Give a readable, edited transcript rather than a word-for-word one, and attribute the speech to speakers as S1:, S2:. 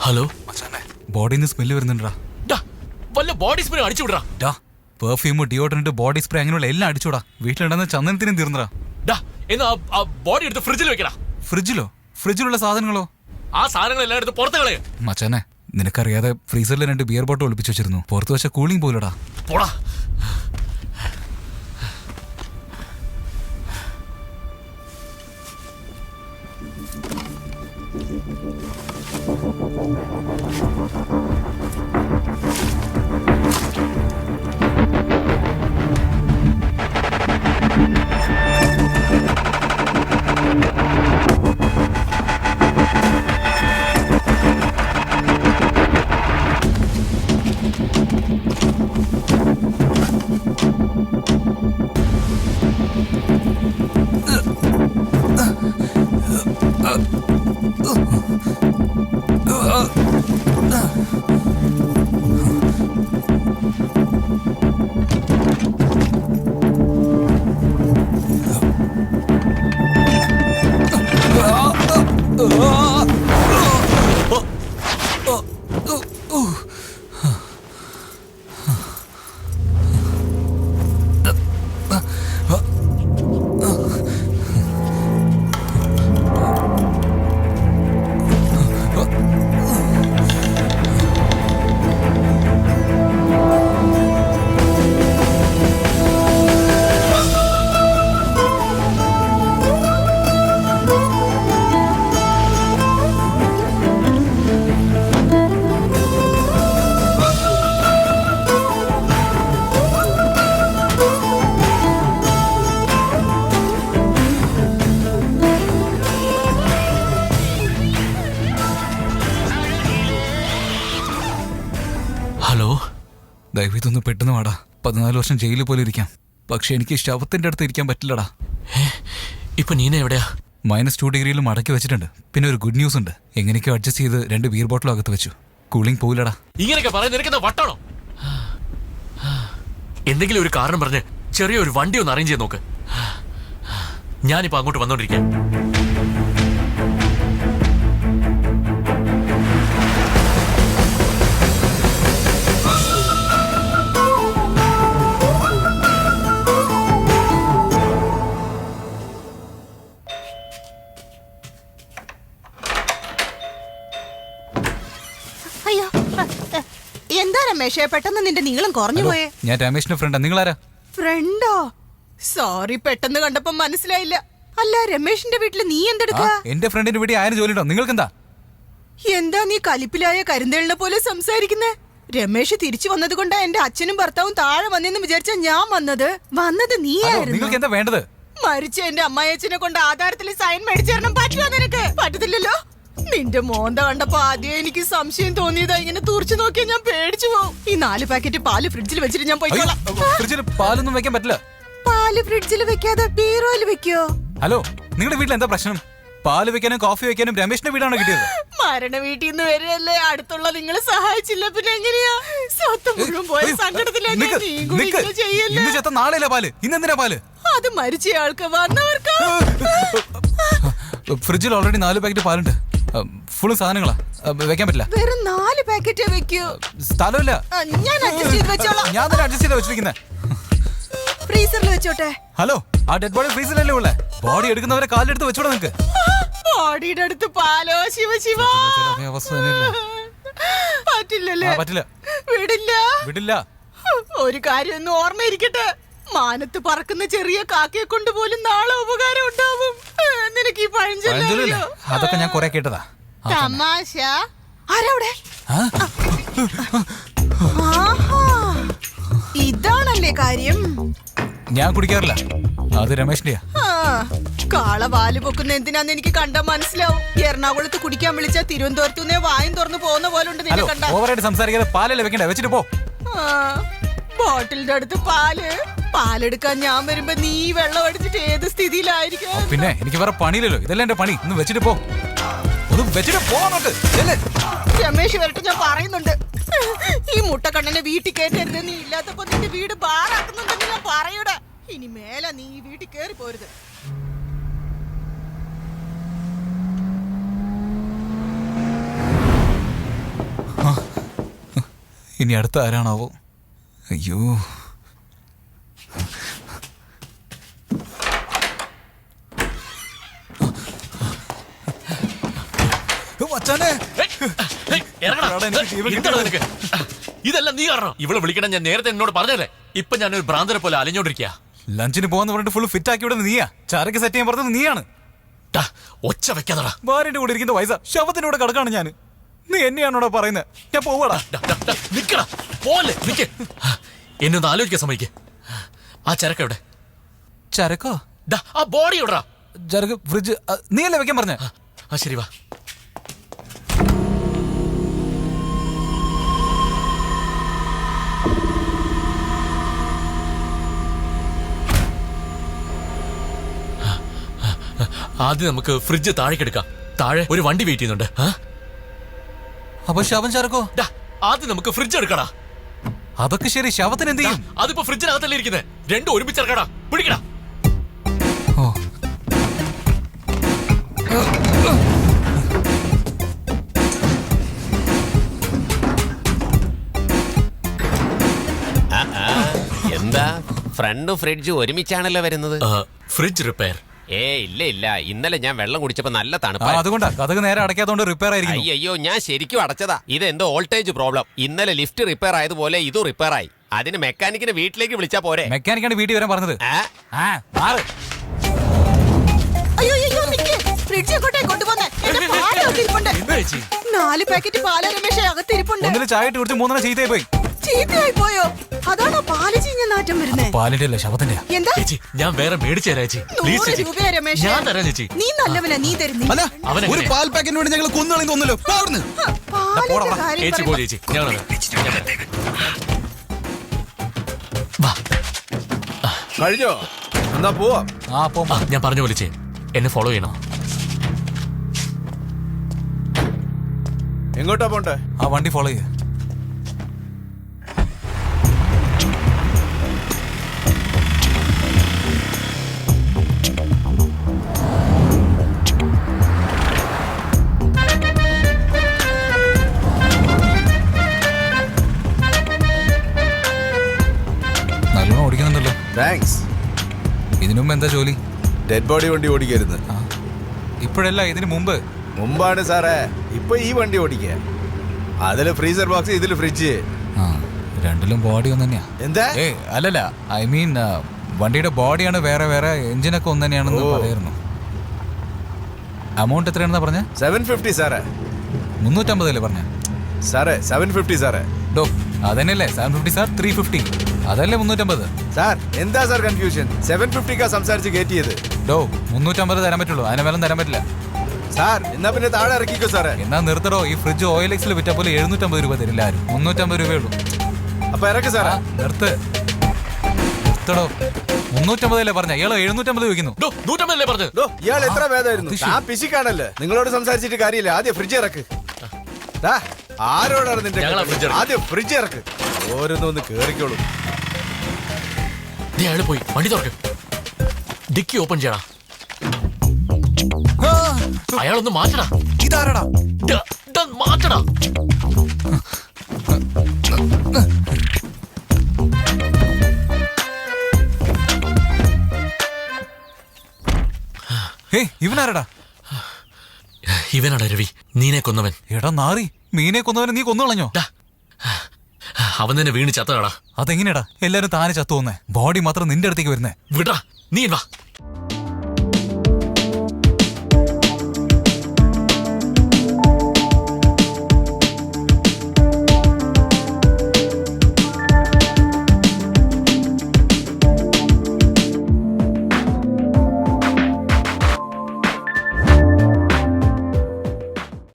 S1: Hello
S2: മച്ചാനെ, ബോഡിന്ന് smell വരുന്നുണ്ടാ.
S1: വല്ല body spray അടിച്ചു വിടാ.
S2: പെർഫ്യൂം, ഡിയോഡറന്റ്, ബോഡി സ്പ്രേ അങ്ങനെയുള്ള എല്ലാം അടിച്ചുവിടാ. വീട്ടിലുണ്ടെന്ന് ചന്ദനത്തിനും തീർന്നടാ.
S1: എന്നാ ബോഡി എടുത്ത് ഫ്രിഡ്ജിൽ വെക്കടാ.
S2: ഫ്രിഡ്ജിലോ? ഫ്രിഡ്ജിലുള്ള സാധനങ്ങളോ?
S1: ആ സാധനങ്ങൾ എല്ലാം എടുത്ത് പുറത്ത് കളയ.
S2: മച്ചാനെ, നിനക്കറിയാതെ ഫ്രീസറിൽ 2 ബിയർ ബോട്ടിൽ ഒളിപ്പിച്ചു വെച്ചിരുന്നു. പുറത്ത് വെച്ച കൂളിംഗ് പോലടാ.
S1: പോടാ. ഹലോ,
S2: ദയവിതൊന്ന് പെട്ടെന്ന് വാടാ. 14 വർഷം ജയിലിൽ പോലെ ഇരിക്കാം, പക്ഷെ എനിക്ക് ശവത്തിന്റെ അടുത്ത് ഇരിക്കാൻ പറ്റില്ലടാ.
S1: ഇപ്പൊ നീന എവിടെയാ?
S2: -2 ഡിഗ്രിയിൽ മടക്കി വെച്ചിട്ടുണ്ട്. പിന്നെ ഒരു ഗുഡ് ന്യൂസ് ഉണ്ട്. എങ്ങനെയൊക്കെ അഡ്ജസ്റ്റ് ചെയ്ത് 2 ബിയർ ബോട്ടിലും അകത്ത് വെച്ചു. കൂളിംഗ് പോയില്ലടാ.
S1: ഇങ്ങനെയൊക്കെ പറയാൻ നിനക്കെന്താ വട്ടാണോ? എന്തെങ്കിലും ഒരു കാരണം പറഞ്ഞ് ചെറിയൊരു വണ്ടി ഒന്ന് അറേഞ്ച് ചെയ്ത് നോക്ക്. ഞാനിപ്പോ അങ്ങോട്ട് വന്നോണ്ടിരിക്കാം.
S3: അയ്യോ, എന്താ രമേശേ പെട്ടെന്ന് നിന്റെ നീളം കുറഞ്ഞു പോയേ?
S2: ഞാൻ രമേശിന്റെ ഫ്രണ്ടാ. നിങ്ങളാരാ?
S3: ഫ്രണ്ടോ? സോറി, പെട്ടെന്ന് കണ്ടപ്പോ മനസ്സിലായില്ല. അല്ല, രമേശിന്റെ വീട്ടില് നീ എന്തെടുക്കാ?
S2: എന്റെ ഫ്രണ്ടിന്റെ വീട്ടിൽ ആരും ജോലിയുണ്ടോ? നിങ്ങൾക്കെന്താ?
S3: എന്താ നീ കലിപ്പിലായ കരിന്തേളിനെ പോലെ സംസാരിക്കുന്നേ? രമേശ് തിരിച്ചു വന്നത് കൊണ്ടാ എന്റെ അച്ഛനും ഭർത്താവും താഴെ വന്നെന്ന് വിചാരിച്ച ഞാൻ വന്നത് നീയായിരുന്നു.
S2: നിങ്ങൾക്ക് എന്താ വേണ്ടത്?
S3: മരിച്ച എന്റെ അമ്മായച്ചനെ കൊണ്ട് ആധാരത്തിൽ സൈൻ മേടിച്ചു തരണം. പറ്റുമോ നിനക്ക്? പറ്റത്തില്ലല്ലോ. നിന്റെ മോന്ത കണ്ടപ്പോ ആദ്യം എനിക്ക് സംശയം തോന്നിയതാ. ഇങ്ങനെ തുറച്ചു നോക്കിയാ ഞാൻ പേടിച്ചു പോകും. ഈ 4 പാക്കറ്റ് പാല് ഫ്രിഡ്ജിൽ വെച്ചിട്ട് ഞാൻ പോയിക്കോളാം.
S2: ഫ്രിഡ്ജിൽ പാലൊന്നും വെക്കാൻ പറ്റില്ല.
S3: പാല് ഫ്രിഡ്ജിൽ വെക്കാതെ ബീറോയിൽ വെക്കോ?
S2: ഹലോ, നിങ്ങളുടെ വീട്ടിൽ എന്താ പ്രശ്നം? പാല് വെക്കാനും കോഫി വെക്കാനും രമേശിന്റെ വീടാണ് കിട്ടിയത്.
S3: മരണ വീട്ടിൽ നിന്ന് വരെയല്ലേ, അടുത്തുള്ള നിങ്ങളെ സഹായിച്ചില്ല പിന്നെ എങ്ങനെയാ? സ്വത്ത് മുഴുവൻ പോയ സങ്കടത്തിലല്ലേ
S2: ഇന്ന് ചെത്ത നാളെയല്ലേ പാല്? ഇന്നെന്തിനാ പാല്?
S3: അത് മരിച്ചയാൾക്ക് വന്നവർക്ക്.
S2: ഫ്രിഡ്ജിൽ ഓൾറെഡി 4 പാക്കറ്റ് പാലുണ്ട്. ഫുള്ള് സാധനങ്ങളാ, വെക്കാൻ പറ്റില്ല.
S3: വെറും 4 പാക്കറ്റേ വെക്കൂ.
S2: സ്ഥലമില്ല.
S3: ഞാൻ അഡ്ജസ്റ്റ് ചെയ്ത് വെച്ചോളാം.
S2: ഞാൻ തന്നെ അഡ്ജസ്റ്റ് ചെയ്ത് വെച്ചിരിക്കുന്നത്.
S3: ഫ്രീസറിൽ വെച്ചോട്ടെ.
S2: ഹലോ, ആ ഡെഡ് ബോഡി ഫ്രീസറിലല്ലേ ഉള്ളേ? ബോഡി എടുക്കുന്നവരെ കാലെടുത്ത് വെച്ചോടാ നിനക്ക്.
S3: ബോഡിയുടെ അടുത്ത് പാലോ? ശിവ ശിവ, പറ്റില്ലല്ലേ?
S2: പറ്റില്ല, വിടില്ല.
S3: ഒരു കാര്യം ഒന്ന് ഓർമ്മയിരിക്കട്ടെ, മാനത്ത് പറക്കുന്ന ചെറിയ കാക്കയെ കൊണ്ട് പോലും നാളെ ഉപകാരം ഉണ്ടാവും. നിനക്ക് ഈ പഴഞ്ചൊല്ലറിയോ?
S2: അതൊക്കെ ഞാൻ കുറെ കേട്ടതാ.
S3: തമാശ. ആരവിടെ? ഇതാണല്ലേ കാര്യം.
S2: ഞാൻ കുടിക്കാറില്ല, അത് രമേശിന്റെയാ.
S3: കാള വാല് പൊക്കുന്ന എന്തിനാന്ന് എനിക്ക് കണ്ടാ മനസ്സിലാവും. എറണാകുളത്ത് കുടിക്കാൻ വിളിച്ചാ തിരുവനന്തപുരത്തുനിന്നേ വായും തുറന്നു പോകുന്ന പോലെ ഉണ്ട് നിന്നെ കണ്ടാ.
S2: ഓവറായിട്ട് സംസാരിക്കാതെ പാലല്ലേ വെക്കണ്ടേ? വെച്ചിട്ട് പോ.
S3: ബോട്ടിലിന്റെ അടുത്ത് പാലെടുക്കാൻ ഞാൻ വരുമ്പോ നീ വെള്ളം അടിച്ചിട്ട് ഏത് സ്ഥിതിയിലായിരിക്കും?
S2: പിന്നെ എനിക്ക് വേറെ പണിയില്ലല്ലോ, ഇതല്ലേ എന്റെ പണി. ഒന്ന് വെച്ചിട്ട് പോ, ഒന്ന് വെച്ചിട്ട് പോ.
S3: രമേശ് വരട്ടെ, ഞാൻ പറയുന്നുണ്ട്. ഈ മുട്ടക്കണ്ണനെ വീട്ടിൽ കയറ്റരുത്. നീ ഇല്ലാത്തപ്പോ നിന്റെ വീട് ബാറാക്കുന്നുണ്ടെന്ന് ഞാൻ പറയൂടാ. ഇനി മേലെ നീ ഈ വീട്ടിൽ കയറി പോരുത്.
S2: ഇനി അടുത്ത ആരാണാവോ? അയ്യോ, മച്ചാനെ.
S1: ഇതെല്ലാം നീ കാരണം. ഇവളെ വിളിക്കണം ഞാൻ നേരത്തെ എന്നോട് പറഞ്ഞല്ലേ. ഇപ്പൊ ഞാനൊരു ഭ്രാന്തരെ പോലെ അലഞ്ഞോണ്ടിരിക്കുക.
S2: ലഞ്ചിന് പോവാന്ന് പറഞ്ഞിട്ട് ഫുൾ ഫിറ്റ് ആക്കി വിടുന്നത് നീയാ. ചാരക്ക് സെറ്റ് ചെയ്യാൻ പറഞ്ഞത് നീയാണ്.
S1: ഒച്ച വെക്കാതടാ.
S2: ഭാര്യന്റെ കൂടെ ഇരിക്കുന്ന വയസ്സ ശവത്തിന്റെ കൂടെ കിടക്കാണ് ഞാൻ. നീ എന്നെയാണോടാ പറയുന്നത്? ഞാൻ പോവാടാ.
S1: നിക്കടാ, പോലെ നിക്ക്. എന്നെ ഒന്ന് ആലോചിക്കാൻ സമ്മതിക്ക്. ആ ചരക്ക് എവിടെ?
S2: ചരക്കോ?
S1: ആ ബോഡി എവിടാ?
S2: ചരക്ക് ഫ്രിഡ്ജ്. നീ അല്ലേ വെക്കാൻ പറഞ്ഞ?
S1: ആ ശരി, വാ. ആദ്യം നമുക്ക് ഫ്രിഡ്ജ് താഴേക്കെടുക്കാം. താഴെ ഒരു വണ്ടി വെയിറ്റ് ചെയ്യുന്നുണ്ട്.
S2: അപ്പൊ ശവം ചരക്കോ?
S1: ആദ്യം നമുക്ക് ഫ്രിഡ്ജ് എടുക്കടാ.
S2: അതൊക്കെ ശരി, ശവത്തിന് എന്ത് ചെയ്യും?
S1: അതിപ്പോ ഫ്രിഡ്ജിനകത്തല്ലേ ഇരിക്കുന്നത്. രണ്ടും ഒരുമിച്ചിറക്കടാ. പിടിക്കടാ.
S2: ഓ,
S4: എന്താ ഫ്രണ്ടും ഫ്രിഡ്ജും ഒരുമിച്ചാണല്ലോ വരുന്നത്?
S1: Fridge repair.
S4: ഇല്ല ഇന്നലെ ഞാൻ വെള്ളം കുടിച്ചപ്പോ നല്ല തണുപ്പാ.
S2: അതുകൊണ്ടാ കഥക് നേരെ അടയ്ക്കാത്തോണ്ട് റിപ്പയർ ആയിരിക്കും.
S4: അയ്യോ, ഞാൻ ശരിക്കും അടച്ചതാ. ഇതെന്തോ വോൾട്ടേജ് പ്രോബ്ലം. ഇന്നലെ ലിഫ്റ്റ് റിപ്പയർ ആയതുപോലെ ഇതും റിപ്പയർ ആയി. അതിന് മെക്കാനിക്കിനെ വീട്ടിലേക്ക് വിളിച്ചാ പോരെ?
S2: മെക്കാനിക്കാണ് വീട്ടിൽ വരാൻ പറഞ്ഞത്.
S3: അയ്യോ അയ്യോ, നിക്ക്. ഫ്രിഡ്ജ് എങ്ങോട്ടേ കൊണ്ടുപോന്നെ? എന്റെ പാല് അകത്തിരിപ്പുണ്ട്. 4 പാക്കറ്റ് പാല് രമേശ അകത്തിരിപ്പുണ്ട്.
S2: ഒന്നില് ചായ ഇട്ട് കുടിച്ച് 3 ചീത്തയായി പോയി.
S3: ചീത്തയായി പോയോ? അതാണോ പാല് ചീഞ്ഞ നാറ്റം വരുന്നേ?
S2: പാലിന്റെ അല്ല, ശവത്തിന്റെ.
S3: എന്താ?
S1: ചേച്ചി, ഞാൻ വേറെ മേടിച്ചു തരാം ചേച്ചി. പ്ലീസ്
S3: 100
S1: ചേച്ചി.
S3: രൂപയാ രമേശ.
S1: ഞാൻ തരാം ചേച്ചി.
S3: നീ നല്ലവനാ, നീ തരുന്നേ.
S2: അല്ല,
S1: അവനെ
S2: ഒരു പാൽ പാക്കറ്റിന് വേണ്ടി ഞങ്ങൾ കൊന്നുകളി തോന്നല്ലോ.
S1: ചേച്ചി പോ ചേച്ചി. ഞങ്ങൾ വാ.
S5: കഴിഞ്ഞോ? എന്നാ പോവാം.
S1: ഞാൻ പറഞ്ഞു പോലെ ചെയ്യും. എന്നെ ഫോളോ ചെയ്യണം.
S5: എങ്ങോട്ടാ പോണ്ടേ?
S2: ആ വണ്ടി ഫോളോ ചെയ്യ. നല്ലോണം ഓടിക്കുന്നുണ്ടല്ലോ.
S5: താങ്ക്സ്.
S2: ഇതിനു മുമ്പ് എന്താ ജോലി?
S5: ഡെഡ് ബോഡി വണ്ടി ഓടിക്കരുത്.
S2: ഇപ്പോഴല്ല, ഇതിന് മുമ്പ്.
S5: മുമ്പാണ് സാറേ. ഇപ്പൊ ഈ വണ്ടി ഓടിക്കുക. അതില് ഫ്രീസർ ബോക്സ്, ഇതില് ഫ്രിഡ്ജ്.
S2: രണ്ടിലും ബോഡി ഒന്ന് തന്നെയാ.
S5: എന്താ?
S2: അല്ലല്ല, ഐ മീൻ വണ്ടിയുടെ ബോഡിയാണ് വേറെ വേറെ, എഞ്ചിനൊക്കെ ഒന്ന് തന്നെയാണെന്ന് പറയായിരുന്നു. എമൗണ്ട് എത്രയാണെന്നാ പറഞ്ഞ?
S5: 750 സാറേ.
S2: 350 അല്ലേ പറഞ്ഞ?
S5: സാറേ 750 സാറേ.
S2: ഡോ, അതന്നെയല്ലേ 750 സാർ? 350 അതല്ലേ 350?
S5: സാർ എന്താ സാർ കൺഫ്യൂഷൻ? 750 സംസാരിച്ച് കയറ്റിയത്.
S2: ഡോ, 350 തരാൻ പറ്റുള്ളൂ, അതിനെ മേലും തരാൻ പറ്റില്ല.
S5: സാർ എന്നാ പിന്നെ താഴെ ഇറക്കിക്കോ സാറേ.
S2: എന്നാ നിർത്തടോ. ഈ ഫ്രിഡ്ജ് OLX വിറ്റ പോലെ 750 രൂപ തരില്ല ആരും. 350 രൂപയുള്ളൂ.
S5: അപ്പൊ ഇറക്ക് സാറേ.
S2: നിർത്തടോ. 350 അല്ലേ പറഞ്ഞ? ഇയാള് 750 ചോദിക്കുന്നു.
S1: 150 പറഞ്ഞു.
S5: ഇയാൾ എത്ര ഭേദമായിരുന്നു. ആ പിശിക്കാണല്ലേ. നിങ്ങളോട് സംസാരിച്ചിട്ട് കാര്യമില്ല. ആദ്യം ഫ്രിഡ്ജ് ഇറക്ക്. ആരോടാണ് നിന്റെ? ആദ്യം ഫ്രിഡ്ജ് ഇറക്ക്. ഓരോന്നൊന്ന് കേറിക്കോളൂ.
S1: അയാള് പോയി. വണ്ടി തുറക്ക്. ഡിക്കി ഓപ്പൺ ചെയ്യണം. അയാളൊന്ന് മാറ്റടാ.
S2: ഇതാരടാ?
S1: മാറ്റടാ.
S2: ഇവനാരടാ?
S1: ഇവനാടാ രവി, നീനെ കൊന്നവൻ.
S2: എടാ നാറി, മീനെ കൊന്നവനെ നീ കൊന്നു കളഞ്ഞോ?
S1: അവൻ തന്നെ വീണ് ചത്തടാ.
S2: അതെങ്ങനെയാടാ എല്ലാരും താനെ ചത്തു പോന്നേ? ബോഡി മാത്രം നിന്റെ അടുത്തേക്ക് വരുന്നേ?
S1: വിടാ, നീ വാ.